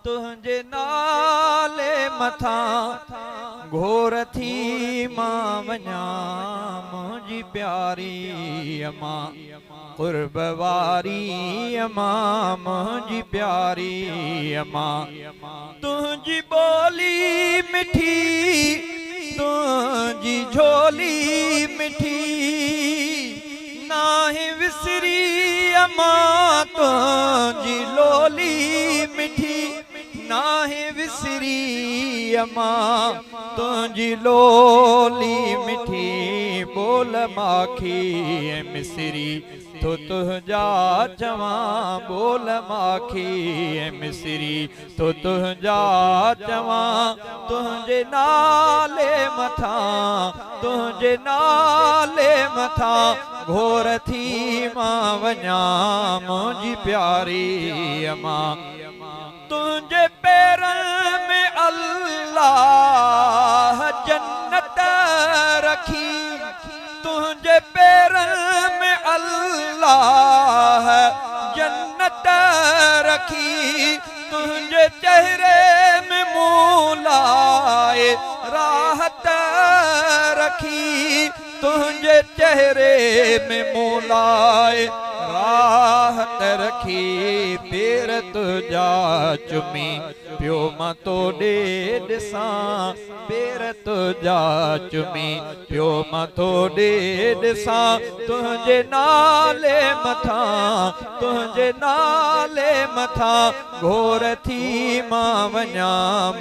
तुझे नाले मथा घोर थी मां वञा मुंहिंजी प्यारी अम्मा कुर्ब वारी अम्मा मुंहिंजी प्यारी अम्मा तुझी बोली मिठी तुझी झोली मिठी नाहे विसरी अम्मा तुझी लोली मिठी नाहे विसरी अम्मा तुझी लोली मिठी बोल माखी मिसरी तो तुझा चवा बोल माखी मिसरी तो तुझा चवा तुझे नाले मथा तुझे नाले मथा घोर थी मां वञा मुंहिंजी प्यारी अम्मा तुझे पैरनि में अल्लाह जन्नत रखी तुझे पैरनि में अल्लाह जन्नत रखी तुझे चेहरे में मूलाए राहत रखी तुझे चेहरे में मूलाए राहत रखी पेर तुझा चुमी पियो मां तोड़े ॾिसां पेर तुझा चुमी पियो मां तोड़े ॾिसां तुझे नाले मथा तुझे नाले मथा घोर थी मां वञा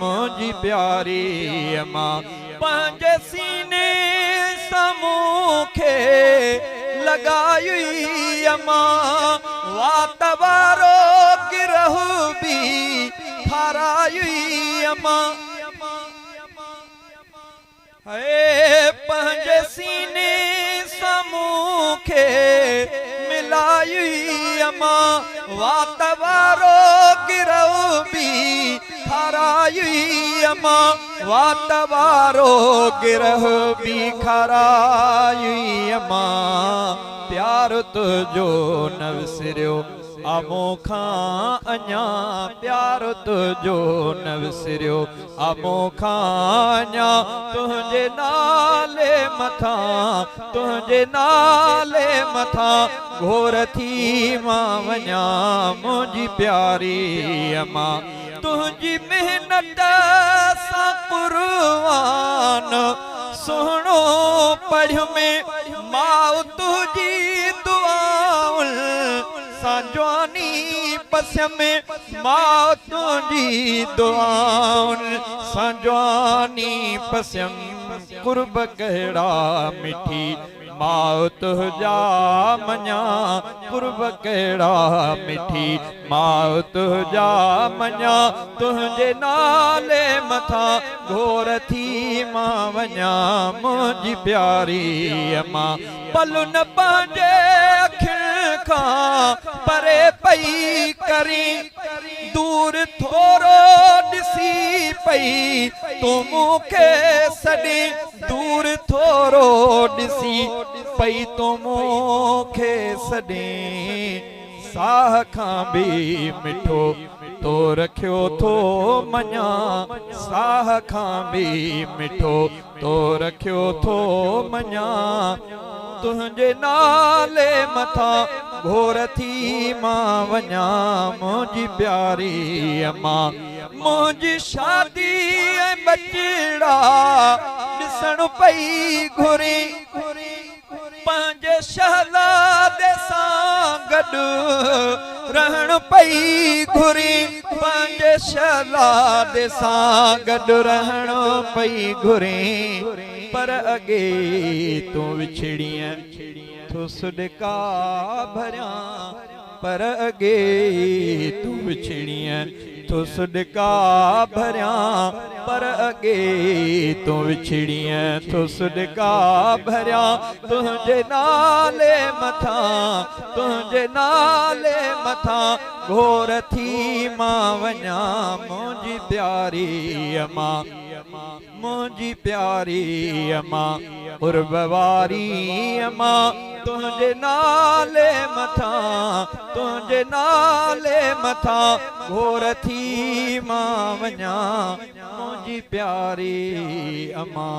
मुंहिंजी प्यारी अम्मा पंहिंजे सीने समूखे लगाई अम्मा वात वारो गिरह भी खाराई अम्मा है पंहिंजे सीने समूखे मिलाई अम्मा वात वारो गिरह भी खाराई अम्मा वात वारो गिरह भी खाराई अम्मा प्यार तुझो न विसरियो आमो खां अञा प्यार तुझो न विसरियो आमो खां अञा तुझे नाले मथा तुझे नाले मथा घोर थी मां वञा मुंहिंजी प्यारी अम्मा तुझी मेहनत सां क़ुर्आन सुहिणो पढ़ियो में मां तुझी दुआउनि सां जवानी पस्य में मां तुझी दुआउनि सां जवानी पस्यम कुर्ब कहिड़ा मिठी मां तुझा मञा कुर्ब कहिड़ा मिठी मां तुझा मञा तुझे नाले मथा घोर थी मां वञा मुंहिंजी प्यारी अम्मा पलु न पंहिंजे अखियुनि खां परे पई करी दूर थोरो ॾिसी पई तूं मूंखे सॾे दूर थोरो ॾिसी पई तूं मूंखे सॾे साह खां बि मिठो तो रखियो थो मञा साह खां बि मिठो तो रखियो थो मञा तुझे नाले मथा घोर थी मां वञा मुंहिंजी प्यारी अम्मा मुंहिंजी शादी ऐं बचड़ा ॾिसण पई घुरी पंहिंजे शहज़ादे सां गॾु रहण पई घुरी पंहिंजे शहज़ादे सां गॾु रहण पई घुरी पर अॻे तूं विछड़ीअ तो सुॾका भरियां पर अॻे तूं विछड़ीअ तो सुॾका भरियां पर अॻे तूं विछड़ीअ तो सुॾका भरियां तुझे नाले मथा तुझे नाले मथा घोर थी मां वञा मुंहिंजी प्यारी अम्मा मुंहिंजी प्यारी अम्मा उर्ब वारी अम्मा तुंहिंजे नाले मथां तुंहिंजे नाले मथां घोर थी मां वञा मुंहिंजी प्यारी अम्मा।